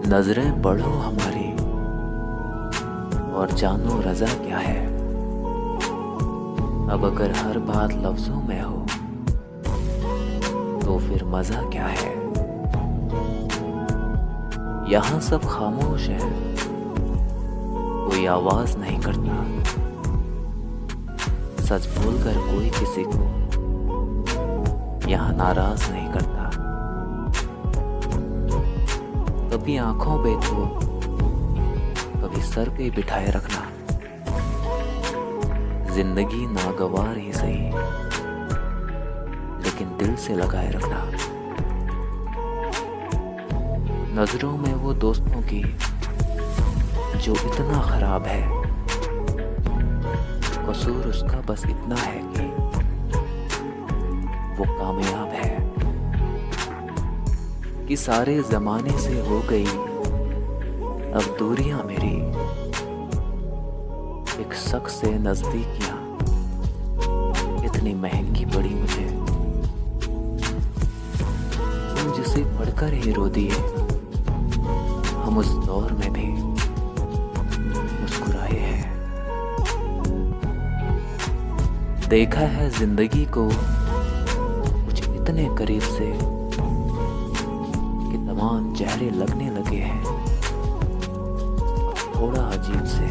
नजरें पढ़ो हमारी और जानो रजा क्या है। अब अगर हर बात लफ्जों में हो तो फिर मजा क्या है। यहाँ सब खामोश है, कोई आवाज नहीं करता। सच बोलकर कोई किसी को यहाँ नाराज नहीं करता। कभी आंखों पे तो कभी सर पे बिठाए रखना। जिंदगी नागवार ही सही, लेकिन दिल से लगाए रखना। नजरों में वो दोस्तों की जो इतना खराब है, कसूर उसका बस इतना है कि वो कामयाब है। कि सारे जमाने से हो गई अब दूरियां मेरी, एक शख्स से नजदीकियां इतनी महंगी पड़ी मुझे। तुम जिसे पढ़कर ही रो दिए, हम उस दौर में भी मुस्कुराए हैं। देखा है जिंदगी को कुछ इतने करीब से कि तमाम चेहरे लगने लगे हैं थोड़ा अजीब से।